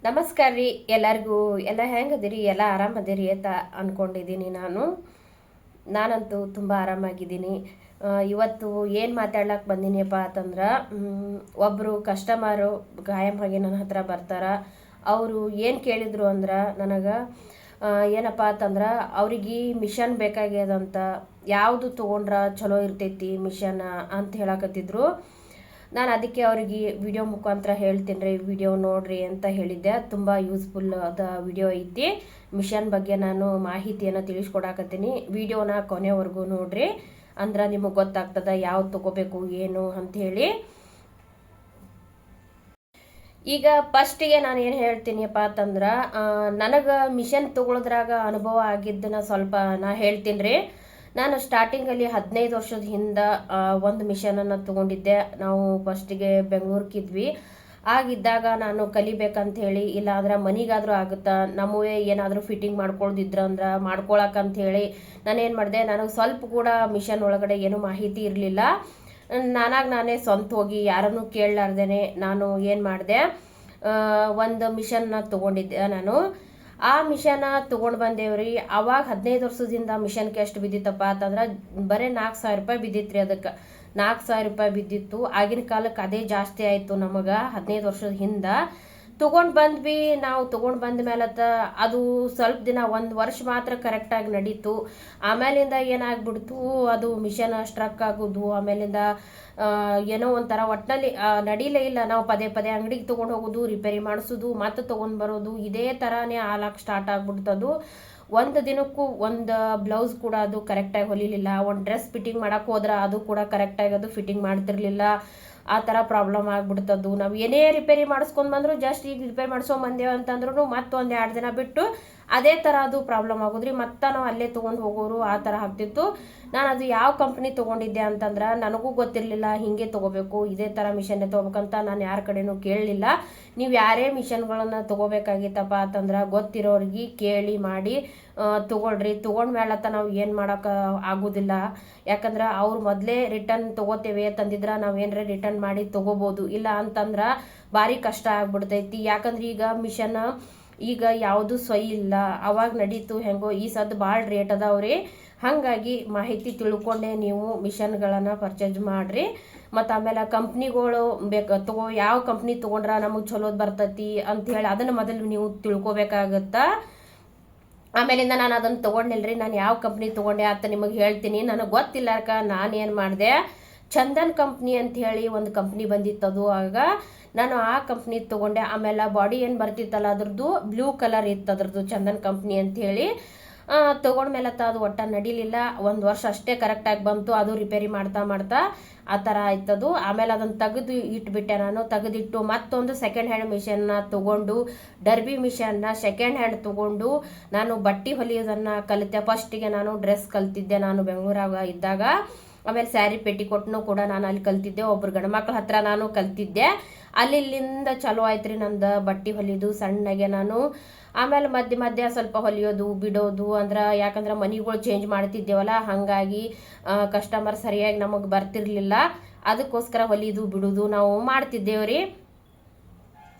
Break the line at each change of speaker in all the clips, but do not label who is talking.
ನಮಸ್ಕಾರ ರೀ ಎಲ್ಲರಿಗೂ. ಎಲ್ಲ ಹೆಂಗದಿರಿ? ಎಲ್ಲ ಆರಾಮದಿರಿ ಅಂತ ಅಂದ್ಕೊಂಡಿದ್ದೀನಿ. ನಾನಂತೂ ತುಂಬ ಆರಾಮಾಗಿದ್ದೀನಿ. ಇವತ್ತು ಏನು ಮಾತಾಡ್ಲಕ್ಕೆ ಬಂದೀನಿಯಪ್ಪ ಅಂತಂದ್ರೆ, ಒಬ್ಬರು ಕಸ್ಟಮರು ಗಾಯಮಾಗಿ ನನ್ನ ಹತ್ರ ಬರ್ತಾರೆ. ಅವರು ಏನು ಕೇಳಿದ್ರು ಅಂದ್ರೆ ನನಗೆ ಏನಪ್ಪ ಅಂತಂದ್ರೆ, ಅವ್ರಿಗೆ ಮಿಷನ್ ಬೇಕಾಗ್ಯದಂತ, ಯಾವುದು ತೊಗೊಂಡ್ರೆ ಚಲೋ ಇರ್ತೈತಿ ಮಿಷನ್ ಅಂತ ಹೇಳಕತ್ತಿದ್ರು. ನಾನು ಅದಕ್ಕೆ ಅವ್ರಿಗೆ ವಿಡಿಯೋ ಮುಖಾಂತರ ಹೇಳ್ತೀನಿ ರೀ, ವಿಡಿಯೋ ನೋಡ್ರಿ ಅಂತ ಹೇಳಿದ್ದೆ. ತುಂಬ ಯೂಸ್ಫುಲ್ ಆದ ವಿಡಿಯೋ ಐತಿ. ಮಿಷನ್ ಬಗ್ಗೆ ನಾನು ಮಾಹಿತಿಯನ್ನು ತಿಳಿಸ್ಕೊಡಾಕತ್ತೀನಿ. ವಿಡಿಯೋನ ಕೊನೆವರೆಗೂ ನೋಡ್ರಿ, ಅಂದ್ರೆ ನಿಮಗೆ ಗೊತ್ತಾಗ್ತದ ಯಾವ್ದು ತೊಗೋಬೇಕು ಏನು ಅಂಥೇಳಿ. ಈಗ ಫಸ್ಟಿಗೆ ನಾನು ಏನು ಹೇಳ್ತೀನಿಯಪ್ಪ ಅಂತಂದ್ರೆ, ನನಗೆ ಮಿಷನ್ ತೊಗೊಳೋದ್ರಾಗ ಅನುಭವ ಆಗಿದ್ದನ್ನ ಸ್ವಲ್ಪ ನಾ ಹೇಳ್ತೀನಿ ರೀ. ನಾನು ಸ್ಟಾರ್ಟಿಂಗಲ್ಲಿ 15 ವರ್ಷದ ಹಿಂದೆ ಒಂದು ಮಿಷನನ್ನು ತೊಗೊಂಡಿದ್ದೆ. ನಾವು ಫಸ್ಟಿಗೆ ಬೆಂಗಳೂರಿಗಿದ್ವಿ. ಆಗಿದ್ದಾಗ ನಾನು ಕಲಿಬೇಕಂತ ಹೇಳಿ, ಇಲ್ಲ ಅಂದ್ರೆ ಮನೆಗಾದರೂ ಆಗುತ್ತಾ, ನಮ್ಮವೇ ಏನಾದರೂ ಫಿಟ್ಟಿಂಗ್ ಮಾಡ್ಕೊಳ್ದಿದ್ರಂದ್ರೆ ಮಾಡ್ಕೊಳಕ್ಕಂತ ಹೇಳಿ ನಾನೇನು ಮಾಡಿದೆ, ನನಗೆ ಸ್ವಲ್ಪ ಕೂಡ ಮಿಷನ್ ಒಳಗಡೆ ಏನೂ ಮಾಹಿತಿ ಇರಲಿಲ್ಲ. ನಾನೇ ಸ್ವಂತ ಹೋಗಿ ಯಾರನ್ನು ಕೇಳಲಾರ್ದೇನೆ ನಾನು ಏನು ಮಾಡಿದೆ, ಒಂದು ಮಿಷನ್ನ ತೊಗೊಂಡಿದ್ದೆ ನಾನು. ಆ ಮಿಷನ ತೊಗೊಂಡು ಬಂದೇವ್ರಿ. ಅವಾಗ 15 ವರ್ಷದಿಂದ ಮಿಷನ್ಗೆ ಎಷ್ಟು ಬಿದ್ದಿತ್ತಪ್ಪ ಅಂತಂದ್ರೆ, ಬರೀ 4,000 ರೂಪಾಯಿ ಬಿದ್ದಿತ್ತು ರೀ. ಅದಕ್ಕೆ 4,000 ರೂಪಾಯಿ ಬಿದ್ದಿತ್ತು. ಆಗಿನ ಕಾಲಕ್ಕೆ ಅದೇ ಜಾಸ್ತಿ ಆಯಿತು ನಮಗೆ. 15 ವರ್ಷದ ಹಿಂದೆ ತೊಗೊಂಡು ಬಂದ್ವಿ. ನಾವು ತೊಗೊಂಡು ಬಂದ ಮೇಲತ್ತ ಅದು ಸ್ವಲ್ಪ ದಿನ, 1 ವರ್ಷ ಮಾತ್ರ ಕರೆಕ್ಟಾಗಿ ನಡೀತು. ಆಮೇಲಿಂದ ಏನಾಗ್ಬಿಡ್ತು, ಅದು ಮಿಷನ್ ಸ್ಟ್ರಕ್ ಆಗೋದು, ಆಮೇಲಿಂದ ಏನೋ ಒಂಥರ ಒಟ್ಟಿನಲ್ಲಿ ನಡೀಲೇ ಇಲ್ಲ. ನಾವು ಪದೇ ಪದೇ ಅಂಗಡಿಗೆ ತೊಗೊಂಡು ಹೋಗೋದು, ರಿಪೇರಿ ಮಾಡಿಸೋದು, ಮತ್ತೆ ತೊಗೊಂಡು ಬರೋದು, ಇದೇ ಥರನೇ ಆಲಕ್ಕೆ ಸ್ಟಾರ್ಟ್ ಆಗ್ಬಿಡ್ತದು. ಒಂದು ದಿನಕ್ಕೂ ಒಂದು ಬ್ಲೌಸ್ ಕೂಡ ಅದು ಕರೆಕ್ಟಾಗಿ ಹೊಲಿಲಿಲ್ಲ. ಒಂದು ಡ್ರೆಸ್ ಫಿಟ್ಟಿಂಗ್ ಮಾಡೋಕೆ ಹೋದ್ರೆ ಅದು ಕೂಡ ಕರೆಕ್ಟಾಗಿ ಅದು ಫಿಟ್ಟಿಂಗ್ ಮಾಡ್ತಿರ್ಲಿಲ್ಲ. ಆ ಥರ ಪ್ರಾಬ್ಲಮ್ ಆಗ್ಬಿಡ್ತದ್ದು. ನಾವು ಏನೇ ರಿಪೇರಿ ಮಾಡಿಸ್ಕೊಂಡು ಬಂದರೂ, ಜಸ್ಟ್ ಈಗ ರಿಪೇರಿ ಮಾಡಿಸ್ಕೊಂಬಂದೇವು ಅಂತಂದ್ರೂ ಮತ್ತೊಂದು 2 ದಿನ ಬಿಟ್ಟು ಅದೇ ಥರ ಅದು ಪ್ರಾಬ್ಲಮ್ ಆಗೋದ್ರಿ. ಮತ್ತೆ ನಾವು ಅಲ್ಲೇ ತೊಗೊಂಡು ಹೋಗೋರು, ಆ ಥರ ಆಗ್ತಿತ್ತು. ನಾನು ಅದು ಯಾವ ಕಂಪ್ನಿ ತೊಗೊಂಡಿದ್ದೆ ಅಂತಂದ್ರೆ, ನನಗೂ ಗೊತ್ತಿರಲಿಲ್ಲ ಹಿಂಗೆ ತೊಗೋಬೇಕು, ಇದೇ ಥರ ಮಿಷನ್ನೇ ತೊಗೋಬೇಕಂತ. ನಾನು ಯಾರ ಕಡೆನೂ ಕೇಳಲಿಲ್ಲ. ನೀವು ಯಾರೇ ಮಿಷನ್ಗಳನ್ನು ತೊಗೋಬೇಕಾಗಿತ್ತಪ್ಪ ಅಂತಂದ್ರೆ ಗೊತ್ತಿರೋರಿಗೆ ಕೇಳಿ ಮಾಡಿ ತೊಗೊಳ್ರಿ. ತೊಗೊಂಡ್ಮೇಲತ್ತ ನಾವು ಏನು ಮಾಡೋಕೆ ಆಗೋದಿಲ್ಲ. ಯಾಕಂದ್ರೆ ಅವ್ರು ಮೊದಲೇ ರಿಟರ್ನ್ ತೊಗೋತೇವೆ ಅಂತಂದಿದ್ರೆ ನಾವು ಏನಾರ ರಿಟರ್ನ್ ಮಾಡಿ ತೊಗೋಬೋದು. ಇಲ್ಲ ಅಂತಂದ್ರೆ ಭಾರಿ ಕಷ್ಟ ಆಗ್ಬಿಡ್ತೈತಿ. ಯಾಕಂದ್ರೆ ಈಗ ಮಿಷನ್ ಈಗ ಯಾವುದು ಸೊಯ್ ಇಲ್ಲ. ಅವಾಗ ನಡೀತು ಹೆಂಗೋ, ಈ ಸದ್ದು ಭಾಳ ರೇಟ್ ಅದಾವ್ರಿ. ಹಾಗಾಗಿ ಮಾಹಿತಿ ತಿಳ್ಕೊಂಡೆ ನೀವು ಮಿಷನ್ಗಳನ್ನು ಪರ್ಚೇಸ್ ಮಾಡಿರಿ. ಮತ್ತು ಆಮೇಲೆ ಕಂಪ್ನಿಗಳು ಯಾವ ಕಂಪ್ನಿ ತೊಗೊಂಡ್ರೆ ನಮಗೆ ಚಲೋದು ಬರ್ತೈತಿ ಅಂಥೇಳಿ ಅದನ್ನು ಮೊದಲು ನೀವು ತಿಳ್ಕೊಬೇಕಾಗತ್ತಾ. ಆಮೇಲಿಂದ ನಾನು ಅದನ್ನು ತೊಗೊಂಡಿಲ್ರಿ. ನಾನು ಯಾವ ಕಂಪ್ನಿ ತೊಗೊಂಡೆ ಅಂತ ನಿಮಗೆ ಹೇಳ್ತೀನಿ. ನನಗೆ ಗೊತ್ತಿಲ್ಲಕ ನಾನು ಏನು ಮಾಡಿದೆ, ಚಂದನ್ ಕಂಪ್ನಿ ಅಂತ ಹೇಳಿ ಒಂದು ಕಂಪ್ನಿ ಬಂದಿತ್ತದು. ಆಗ ನಾನು ಆ ಕಂಪ್ನಿ ತೊಗೊಂಡೆ. ಆಮೇಲೆ ಬಾಡಿ ಏನು ಬರ್ತಿತ್ತಲ್ಲ ಅದ್ರದ್ದು ಬ್ಲೂ ಕಲರ್ ಇತ್ತು, ಅದ್ರದ್ದು ಚಂದನ್ ಕಂಪ್ನಿ ಅಂಥೇಳಿ ತೊಗೊಂಡ್ಮೇಲೆ ಅದು ಒಟ್ಟ ನಡೀಲಿಲ್ಲ. 1 ವರ್ಷ ಅಷ್ಟೇ ಕರೆಕ್ಟಾಗಿ ಬಂತು. ಅದು ರಿಪೇರಿ ಮಾಡ್ತಾ ಆ ಥರ ಆಯ್ತದು. ಆಮೇಲೆ ಅದನ್ನು ತೆಗೆದು ಇಟ್ಬಿಟ್ಟೆ. ನಾನು ತೆಗೆದಿಟ್ಟು ಮತ್ತೊಂದು ಸೆಕೆಂಡ್ ಹ್ಯಾಂಡ್ ಮಿಷನ್ನ ತೊಗೊಂಡು, ಡರ್ಬಿ ಮಿಷನ್ನ ಸೆಕೆಂಡ್ ಹ್ಯಾಂಡ್ ತೊಗೊಂಡು ನಾನು ಬಟ್ಟೆ ಹೊಲಿಯೋದನ್ನು ಕಲಿತೆ. ಫಸ್ಟಿಗೆ ನಾನು ಡ್ರೆಸ್ ಕಲ್ತಿದ್ದೆ ನಾನು ಬೆಂಗಳೂರಾಗ ಇದ್ದಾಗ. ಆಮೇಲೆ ಸ್ಯಾರಿ ಪೆಟಿಕೋಟ್ನು ಕೂಡ ನಾನು ಅಲ್ಲಿ ಕಲ್ತಿದ್ದೆ. ಒಬ್ರು ಗಂಡ್ಮಕ್ಳ ಹತ್ರ ನಾನು ಕಲ್ತಿದ್ದೆ. ಇಲ್ಲಿಂದ ಚಲೋ ಆಯ್ತು ರೀ ನಂದು ಬಟ್ಟೆ ಹೊಲಿಯೋದು ಸಣ್ಣಗೆ ನಾನು. ಆಮೇಲೆ ಮಧ್ಯೆ ಸ್ವಲ್ಪ ಹೊಲಿಯೋದು ಬಿಡೋದು, ಅಂದ್ರೆ ಯಾಕಂದ್ರೆ ಮನೆಗಳು ಚೇಂಜ್ ಮಾಡ್ತಿದ್ದೇವಲ್ಲ, ಹಾಗಾಗಿ ಕಸ್ಟಮರ್ ಸರಿಯಾಗಿ ನಮಗೆ ಬರ್ತಿರ್ಲಿಲ್ಲ. ಅದಕ್ಕೋಸ್ಕರ ಹೊಲಿಯೋದು ಬಿಡೋದು ನಾವು ಮಾಡ್ತಿದ್ದೇವ್ರಿ.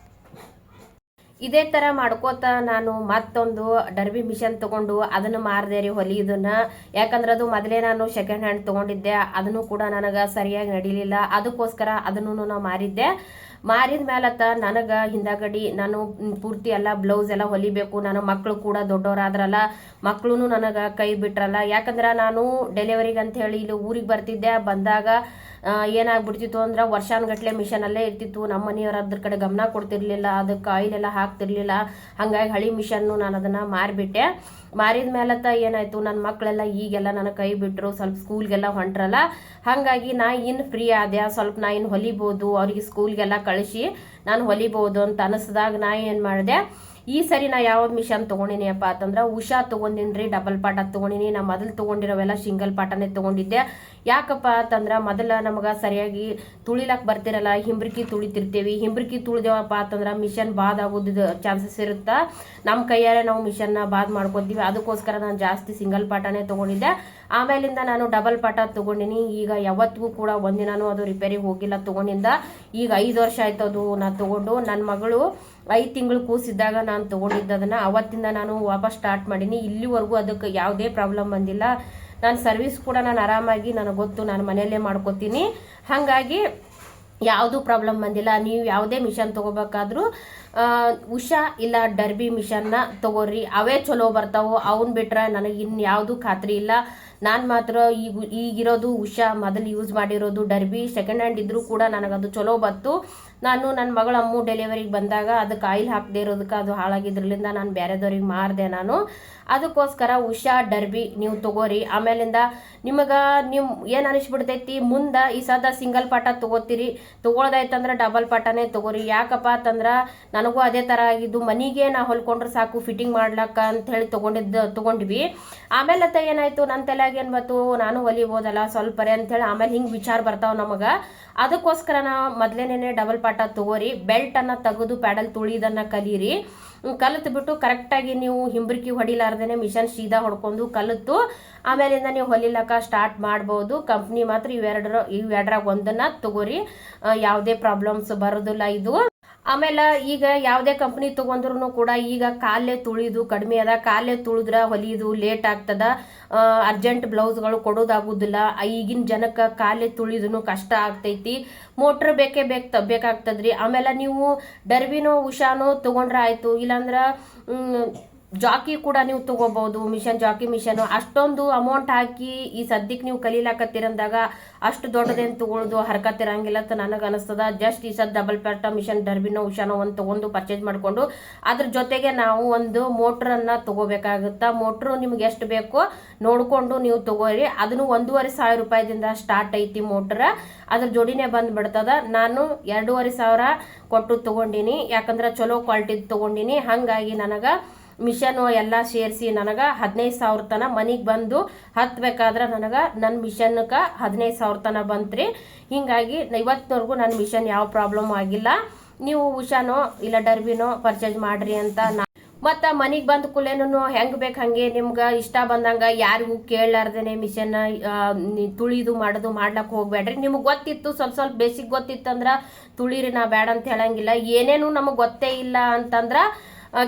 ಇದೇ ಥರ ಮಾಡ್ಕೋತ ನಾನು ಮತ್ತೊಂದು ಡರ್ಬಿ ಮಿಷನ್ ತೊಗೊಂಡು ಅದನ್ನು ಮಾರಿದೆ ರೀ, ಹೊಲಿಯೋದನ್ನ. ಯಾಕಂದ್ರೆ ಅದು ಮೊದಲೇ ನಾನು ಸೆಕೆಂಡ್ ಹ್ಯಾಂಡ್ ತೊಗೊಂಡಿದ್ದೆ. ಅದನ್ನು ಕೂಡ ನನಗೆ ಸರಿಯಾಗಿ ನಡೀಲಿಲ್ಲ. ಅದಕ್ಕೋಸ್ಕರ ಅದನ್ನು ನಾವು ಮಾರಿದ್ದೆ. ಮಾರಿದ ಮೇಲತ್ತ ನನಗೆ ಹಿಂದಾಗಡಿ ನಾನು ಪೂರ್ತಿ ಎಲ್ಲ ಬ್ಲೌಸ್ ಎಲ್ಲ ಹೊಲಿಬೇಕು. ನಾನು ಮಕ್ಕಳು ಕೂಡ ದೊಡ್ಡವರಾದ್ರಲ್ಲ, ಮಕ್ಕಳು ನನಗೆ ಕೈ ಬಿಟ್ರಲ್ಲ. ಯಾಕಂದ್ರೆ ನಾನು ಡೆಲಿವರಿಗೆ ಅಂತ ಹೇಳಿ ಇಲ್ಲಿ ಊರಿಗೆ ಬರ್ತಿದ್ದೆ. ಬಂದಾಗ ಏನಾಗ್ಬಿಡ್ತಿತ್ತು ಅಂದ್ರೆ, ವರ್ಷಾನುಗಟ್ಲೆ ಮಿಷನಲ್ಲೇ ಇರ್ತಿತ್ತು. ನಮ್ಮ ಮನೆಯವ್ರು ಅದ್ರ ಕಡೆ ಗಮನ ಕೊಡ್ತಿರ್ಲಿಲ್ಲ, ಅದಕ್ಕೆ ಆಯಿಲ್ ಎಲ್ಲ ಹಾಕ್ತಿರ್ಲಿಲ್ಲ. ಹಾಗಾಗಿ ಹಳಿ ಮಿಷನ್ನು ನಾನು ಅದನ್ನು ಮಾರಿಬಿಟ್ಟೆ. ಮಾರಿದ ಮೇಲತ್ತ ಏನಾಯಿತು, ನನ್ನ ಮಕ್ಕಳೆಲ್ಲ ಈಗೆಲ್ಲ ನನ್ನ ಕೈ ಬಿಟ್ಟರು, ಸ್ವಲ್ಪ ಸ್ಕೂಲ್ಗೆಲ್ಲ ಹೊಂಟ್ರಲ್ಲ. ಹಾಗಾಗಿ ನಾ ಇನ್ನು ಫ್ರೀ ಆದೆ, ಸ್ವಲ್ಪ ನಾ ಇನ್ನು ಹೊಲಿಬೋದು, ಅವ್ರಿಗೆ ಸ್ಕೂಲ್ಗೆಲ್ಲ ಕಳಿಸಿ ನಾನು ಹೊಲಿಬೋದು ಅಂತ ಅನಿಸ್ದಾಗ ನಾ ಏನು ಮಾಡಿದೆ, ಈ ಸರಿ ನಾ ಯಾವ್ದು ಮಿಷನ್ ತೊಗೊಂಡಿನಿಯಪ್ಪ ಅಂತಂದ್ರೆ ಉಷಾ ತೊಗೊಂಡಿನಿ ರೀ. ಡಬಲ್ ಪಾಟ ತೊಗೊಂಡಿನಿ. ನಾ ಮೊದಲು ತೊಗೊಂಡಿರೋವೆಲ್ಲ ಸಿಂಗಲ್ ಪಾಟನೇ ತೊಗೊಂಡಿದ್ದೆ. ಯಾಕಪ್ಪ ಅಂತಂದ್ರೆ, ಮೊದಲ ನಮಗೆ ಸರಿಯಾಗಿ ತುಳಿಲಕ್ಕೆ ಬರ್ತಿರಲ್ಲ, ಹಿಂಬ್ರಿಕಿ ತುಳಿತಿರ್ತೀವಿ. ಹಿಂಬ್ರಿಕಿ ತುಳಿದೇವಪ್ಪ ಅಂತಂದ್ರೆ ಮಿಷನ್ ಬಾದ್ ಆಗೋದು ಚಾನ್ಸಸ್ ಇರುತ್ತೆ. ನಮ್ಮ ಕೈಯಾರೆ ನಾವು ಮಿಷನ್ನ ಬಾದ್ ಮಾಡ್ಕೊತೀವಿ. ಅದಕ್ಕೋಸ್ಕರ ನಾನು ಜಾಸ್ತಿ ಸಿಂಗಲ್ ಪಾಟನೇ ತೊಗೊಂಡಿದ್ದೆ. ಆಮೇಲಿಂದ ನಾನು ಡಬಲ್ ಪಾಟ ತೊಗೊಂಡಿನಿ. ಈಗ ಯಾವತ್ತಿಗೂ ಕೂಡ ಒಂದಿನಾನು ಅದು ರಿಪೇರಿಗೆ ಹೋಗಿಲ್ಲ ತೊಗೊಂಡಿಂದ. ಈಗ 5 ವರ್ಷ ಆಯ್ತು ಅದು ನಾ ತೊಗೊಂಡು. ನನ್ನ ಮಗಳು 5 ತಿಂಗಳು ಕೂಸಿದ್ದಾಗ ನಾನು ತೊಗೊಂಡಿದ್ದದನ್ನು ಅವತ್ತಿಂದ ನಾನು ವಾಪಸ್ ಸ್ಟಾರ್ಟ್ ಮಾಡೀನಿ. ಇಲ್ಲಿವರೆಗೂ ಅದಕ್ಕೆ ಯಾವುದೇ ಪ್ರಾಬ್ಲಮ್ ಬಂದಿಲ್ಲ. ನಾನು ಸರ್ವಿಸ್ ಕೂಡ ನಾನು ಆರಾಮಾಗಿ ನನಗೆ ಗೊತ್ತು, ನಾನು ಮನೆಯಲ್ಲೇ ಮಾಡ್ಕೋತೀನಿ. ಹಾಗಾಗಿ ಯಾವುದೂ ಪ್ರಾಬ್ಲಮ್ ಬಂದಿಲ್ಲ. ನೀವು ಯಾವುದೇ ಮಿಷನ್ ತೊಗೋಬೇಕಾದ್ರೂ ಉಷಾ ಇಲ್ಲ ಡರ್ಬಿ ಮಿಷನ್ನ ತೊಗೋರಿ, ಅವೇ ಚಲೋ ಬರ್ತಾವೆ. ಅವನ್ನ ಬಿಟ್ರೆ ನನಗೆ ಇನ್ಯಾವುದೂ ಖಾತ್ರಿ ಇಲ್ಲ. ನಾನು ಮಾತ್ರ ಈಗಿರೋದು ಉಷಾ, ಮೊದಲು ಯೂಸ್ ಮಾಡಿರೋದು ಡರ್ಬಿ ಸೆಕೆಂಡ್ ಹ್ಯಾಂಡ್ ಇದ್ದರೂ ಕೂಡ ನನಗದು ಚಲೋ ಬಂತು. ನಾನು ನನ್ನ ಮಗಳ ಅಮ್ಮು ಡೆಲಿವರಿಗೆ ಬಂದಾಗ ಅದಕ್ಕೆ ಆಯಿಲ್ ಹಾಕದೇ ಇರೋದಕ್ಕೆ ಅದು ಹಾಳಾಗಿದ್ರಲಿಂದ ನಾನು ಬೇರೆದವ್ರಿಗೆ ಮಾರಿದೆ. ಅದಕ್ಕೋಸ್ಕರ ಉಷಾ ಡರ್ಬಿ ನೀವು ತೊಗೋರಿ. ಆಮೇಲಿಂದ ನಿಮಗೆ ಏನು ಅನಿಸ್ಬಿಡ್ತೈತಿ, ಮುಂದೆ ಈ ಸದ ಸಿಂಗಲ್ ಪಾಟ ತೊಗೊಳ್ದಾಯ್ತಂದ್ರೆ ಡಬಲ್ ಪಾಟನೇ ತೊಗೋರಿ. ಯಾಕಪ್ಪ ಅಂತಂದ್ರೆ ನನಗೂ ಅದೇ ಥರ ಆಗಿದ್ದು. ಮನೆಗೆ ನಾ ಹೊಲ್ಕೊಂಡ್ರೆ ಸಾಕು ಫಿಟ್ಟಿಂಗ್ ಮಾಡ್ಲಕ್ಕ ಅಂತ ಹೇಳಿ ತೊಗೊಂಡ್ವಿ. ಆಮೇಲೆ ಏನಾಯಿತು, ನನ್ನ ತಲೆಯಾಗ ಏನು ಬಂತು, ನಾನು ಹೊಲಿಬೋದಲ್ಲ ಸ್ವಲ್ಪರೇ ಅಂಥೇಳಿ ಆಮೇಲೆ ಹಿಂಗೆ ವಿಚಾರ ಬರ್ತಾವೆ ನಮಗೆ. ಅದಕ್ಕೋಸ್ಕರ ನಾವು ಮೊದಲೇನೇ ಡಬಲ್ ಪಾಟ ತೊಗೋರಿ. ಬೆಲ್ಟನ್ನು ತೆಗೆದು ಪ್ಯಾಡಲ್ ತುಳಿಯೋದನ್ನು ಕಲೀರಿ. ಕಲಿತು ಬಿಟ್ಟು ಕರೆಕ್ಟಾಗಿ ನೀವು ಹಿಂಬ್ರಿಕಿ ಹೊಡಿಲಾರ್ದೇ ಮಿಷನ್ ಸೀದಾ ಹೊಡ್ಕೊಂಡು ಕಲಿತು ಆಮೇಲಿಂದ ನೀವು ಹೊಲಿಲಕ್ಕ ಸ್ಟಾರ್ಟ್ ಮಾಡ್ಬೋದು. ಕಂಪ್ನಿ ಮಾತ್ರ ಇವೆರಡರಾಗ ಒಂದನ್ನು ತೊಗೋರಿ, ಯಾವುದೇ ಪ್ರಾಬ್ಲಮ್ಸ್ ಬರೋದಿಲ್ಲ ಇದು. ಆಮೇಲೆ ಈಗ ಯಾವುದೇ ಕಂಪ್ನಿ ತೊಗೊಂಡ್ರು ಕೂಡ ಈಗ ಕಾಲೇ ತುಳಿದು ಕಡಿಮೆ ಅದ. ಕಾಲೇ ತುಳಿದ್ರೆ ಹೊಲಿಯೋದು ಲೇಟ್ ಆಗ್ತದ, ಅರ್ಜೆಂಟ್ ಬ್ಲೌಸ್ಗಳು ಕೊಡೋದಾಗೋದಿಲ್ಲ. ಈಗಿನ ಜನಕ್ಕೆ ಕಾಲೇ ತುಳಿದೂ ಕಷ್ಟ ಆಗ್ತೈತಿ. ಮೋಟ್ರ್ ಬೇಕಾಗ್ತದ್ರಿ. ಆಮೇಲೆ ನೀವು ಡರ್ಬಿನೋ ಉಷಾನೋ ತೊಗೊಂಡ್ರೆ ಆಯಿತು. ಇಲ್ಲಾಂದ್ರೆ ಜಾಕಿ ಕೂಡ ನೀವು ತೊಗೋಬಹುದು, ಜಾಕಿ ಮಿಷನು. ಅಷ್ಟೊಂದು ಅಮೌಂಟ್ ಹಾಕಿ ಈ ಸದ್ಯಕ್ಕೆ ನೀವು ಕಲೀಲಾಕತ್ತೀರಂದಾಗ ಅಷ್ಟು ದೊಡ್ಡದೇನು ತೊಗೊಳ್ಳೋದು ಹರ್ಕತ್ತಿರಂಗಿಲ್ಲ ಅಂತ ನನಗೆ ಅನಿಸ್ತದ. ಜಸ್ಟ್ ಈ ಸದ್ ಡಬಲ್ ಪ್ಯಾಟ ಮಿಷನ್ ಡರ್ಬಿನೋ ಉಷಾನೋ ಒಂದು ತೊಗೊಂಡು ಪರ್ಚೇಸ್ ಮಾಡಿಕೊಂಡು ಅದ್ರ ಜೊತೆಗೆ ನಾವು ಒಂದು ಮೋಟ್ರನ್ನು ತೊಗೋಬೇಕಾಗುತ್ತಾ. ಮೋಟ್ರು ನಿಮ್ಗೆ ಎಷ್ಟು ಬೇಕೋ ನೋಡಿಕೊಂಡು ನೀವು ತೊಗೋರಿ. ಅದನ್ನು 1,500 ರೂಪಾಯಿದಿಂದ ಸ್ಟಾರ್ಟ್ ಐತಿ ಮೋಟ್ರ. ಅದ್ರ ಜೋಡಿನೇ ಬಂದುಬಿಡ್ತದ. ನಾನು 2,500 ಕೊಟ್ಟು ತೊಗೊಂಡಿನಿ, ಯಾಕಂದ್ರೆ ಚಲೋ ಕ್ವಾಲಿಟಿದು ತೊಗೊಂಡಿನಿ. ಹಾಗಾಗಿ ನನಗೆ ಮಿಷನು ಎಲ್ಲ ಸೇರಿಸಿ ನನಗೆ 15,000 ತನ ಮನೆಗೆ ಬಂದು ಹತ್ಬೇಕಾದ್ರೆ ನನಗೆ ನನ್ನ ಮಿಷನ್ಗೆ 15,000 ತನ ಬಂತ್ರಿ. ಹೀಗಾಗಿ ಇವತ್ತಿನವರೆಗೂ ನನ್ನ ಮಿಷನ್ ಯಾವ ಪ್ರಾಬ್ಲಮ್ ಆಗಿಲ್ಲ. ನೀವು ಉಷಾನೋ ಇಲ್ಲ ಡರ್ಬಿನೋ ಪರ್ಚೇಸ್ ಮಾಡ್ರಿ ಅಂತ ಮತ್ತು ಮನೆಗೆ ಬಂದ ಕೂಲೇನು ಹೆಂಗೆ ಬೇಕು ಹಾಗೆ ನಿಮ್ಗೆ ಇಷ್ಟ ಬಂದಂಗೆ ಯಾರಿಗೂ ಕೇಳಲಾರ್ದೇ ಮಿಷನ್ನ ತುಳಿದು ಮಾಡ್ಲಕ್ಕೆ ಹೋಗ್ಬೇಡ್ರಿ. ನಿಮಗೆ ಗೊತ್ತಿತ್ತು, ಸ್ವಲ್ಪ ಬೇಸಿಕ್ ಗೊತ್ತಿತ್ತಂದ್ರೆ ತುಳಿರಿ, ನಾ ಬೇಡ ಅಂತ ಹೇಳಂಗಿಲ್ಲ. ಏನೇನು ನಮಗೆ ಗೊತ್ತೇ ಇಲ್ಲ ಅಂತಂದ್ರೆ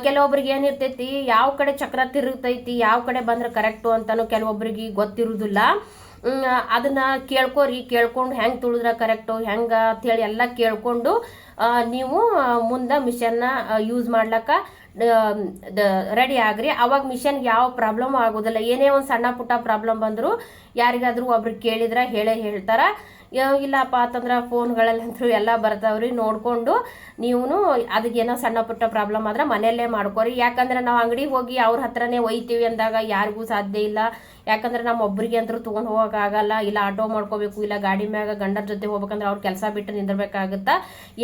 ಕೆಲವೊಬ್ರಿಗೆ ಏನಿರ್ತೈತಿ, ಯಾವ ಕಡೆ ಚಕ್ರ ತಿರುಗ್ತೈತಿ, ಯಾವ ಕಡೆ ಬಂದ್ರೆ ಕರೆಕ್ಟು ಅಂತಲೂ ಕೆಲವೊಬ್ರಿಗೆ ಗೊತ್ತಿರುವುದಿಲ್ಲ. ಅದನ್ನ ಕೇಳ್ಕೊಂಡು ಹೆಂಗೆ ತುಳಿದ್ರೆ ಕರೆಕ್ಟು ಹೆಂಗೆ ಅಂಥೇಳಿ ಎಲ್ಲ ಕೇಳ್ಕೊಂಡು ನೀವು ಮುಂದೆ ಮಿಷನ್ನ ಯೂಸ್ ಮಾಡ್ಲಿಕ್ಕೆ ರೆಡಿ ಆಗ್ರಿ. ಅವಾಗ ಮಿಷನ್ಗೆ ಯಾವ ಪ್ರಾಬ್ಲಮ್ ಆಗೋದಿಲ್ಲ. ಏನೇ ಒಂದು ಸಣ್ಣ ಪುಟ್ಟ ಪ್ರಾಬ್ಲಮ್ ಬಂದರೂ ಯಾರಿಗಾದ್ರೂ ಒಬ್ರಿಗೆ ಕೇಳಿದ್ರೆ ಹೇಳ್ತಾರೆ. ಇಲ್ಲಪ್ಪ ಅಂತಂದ್ರೆ ಫೋನ್ಗಳಲ್ಲಂತೂ ಎಲ್ಲ ಬರ್ತಾವ್ರಿ. ನೋಡಿಕೊಂಡು ನೀವು ಅದಕ್ಕೇನೋ ಸಣ್ಣ ಪುಟ್ಟ ಪ್ರಾಬ್ಲಮ್ ಆದ್ರೆ ಮನೆಯಲ್ಲೇ ಮಾಡ್ಕೋರಿ. ಯಾಕಂದ್ರೆ ನಾವು ಅಂಗಡಿಗೆ ಹೋಗಿ ಅವ್ರ ಹತ್ರನೇ ಒಯ್ತೀವಿ ಅಂದಾಗ ಯಾರಿಗೂ ಸಾಧ್ಯ ಇಲ್ಲ. ಯಾಕಂದ್ರೆ ನಮ್ಮ ಒಬ್ಬರಿಗೆ ಅಂತೂ ತೊಗೊಂಡು ಹೋಗೋಕ್ಕಾಗಲ್ಲ. ಇಲ್ಲ ಆಟೋ ಮಾಡ್ಕೋಬೇಕು, ಇಲ್ಲ ಗಾಡಿ ಮ್ಯಾಗ ಗಂಡರ ಜೊತೆ ಹೋಗ್ಬೇಕಂದ್ರೆ ಅವ್ರ ಕೆಲಸ ಬಿಟ್ಟು ನಿಂದಿರ್ಬೇಕಾಗುತ್ತಾ.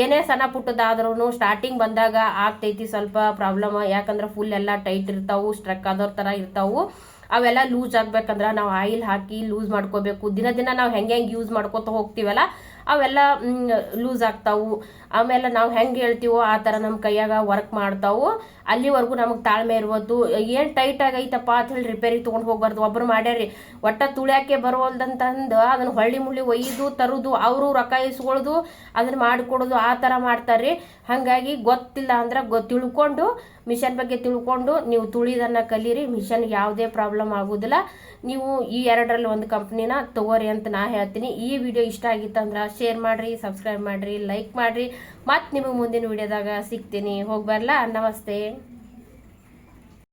ಏನೇ ಸಣ್ಣ ಪುಟ್ಟದಾದ್ರೂ ಸ್ಟಾರ್ಟಿಂಗ್ ಬಂದಾಗ ಆಗ್ತೈತಿ ಸ್ವಲ್ಪ ಪ್ರಾಬ್ಲಮ್. ಯಾಕಂದ್ರೆ ಫುಲ್ ಎಲ್ಲ ಟೈಟ್ ಇರ್ತಾವು, ಸ್ಟ್ರಕ್ ಆದವ್ರ ಥರ ಇರ್ತಾವು. ಅವೆಲ್ಲ ಲೂಸ್ ಆಗ್ಬೇಕಂದ್ರೆ ನಾವು ಆಯಿಲ್ ಹಾಕಿ ಲೂಸ್ ಮಾಡ್ಕೋಬೇಕು. ದಿನ ನಾವು ಹೆಂಗೆ ಯೂಸ್ ಮಾಡ್ಕೋತ ಹೋಗ್ತೀವಲ್ಲ ಅವೆಲ್ಲ ಲೂಸ್ ಆಗ್ತಾವು. ಆಮೇಲೆ ನಾವು ಹೆಂಗೆ ಹೇಳ್ತೀವೋ ಆ ಥರ ನಮ್ಮ ಕೈಯಾಗ ವರ್ಕ್ ಮಾಡ್ತಾವು. ಅಲ್ಲಿವರೆಗೂ ನಮಗೆ ತಾಳ್ಮೆ ಇರ್ಬೋದು. ಏನು ಟೈಟ್ ಆಗೈತಪ್ಪ ಅಂತ ಹೇಳಿ ರಿಪೇರಿ ತೊಗೊಂಡು ಹೋಗ್ಬಾರ್ದು. ಒಬ್ಬರು ಮಾಡ್ಯಾರಿ ಒಟ್ಟ ತುಳಿಯಾಕೆ ಬರೋಲ್ದಂತಂದು ಅದನ್ನು ಹೊಳ್ಳಿ ಮುಳ್ಳಿ ಒಯ್ದು ತರೋದು, ಅವರು ರೊಕ್ಕ ಇಸ್ಕೊಳ್ಳೋದು, ಅದನ್ನು ಮಾಡಿಕೊಡೋದು, ಆ ಥರ ಮಾಡ್ತಾರೆ. ಹಾಗಾಗಿ ಗೊತ್ತಿಲ್ಲ ಅಂದ್ರೆ ತಿಳ್ಕೊಂಡು ಮಿಷನ್ ಬಗ್ಗೆ ತಿಳ್ಕೊಂಡು ನೀವು ತುಳಿದನ್ನು ಕಲೀರಿ. ಮಿಷನ್ಗೆ ಯಾವುದೇ ಪ್ರಾಬ್ಲಮ್ ಆಗೋದಿಲ್ಲ. ನೀವು ಈ ಎರಡರಲ್ಲಿ ಒಂದು ಕಂಪ್ನಿನ ತೊಗೋರಿ ಅಂತ ನಾ ಹೇಳ್ತೀನಿ. ಈ ವಿಡಿಯೋ ಇಷ್ಟ ಆಗಿತ್ತಂದ್ರೆ ಶೇರ್ ಮಾಡಿರಿ, ಸಬ್ಸ್ಕ್ರೈಬ್ ಮಾಡಿರಿ, ಲೈಕ್ ಮಾಡಿರಿ. ಮತ್ತು ನಿಮಗೆ ಮುಂದಿನ ವಿಡಿಯೋದಾಗ ಸಿಗ್ತೀನಿ. ಹೋಗಿ ಬರಲಾ? ನಮಸ್ತೆ.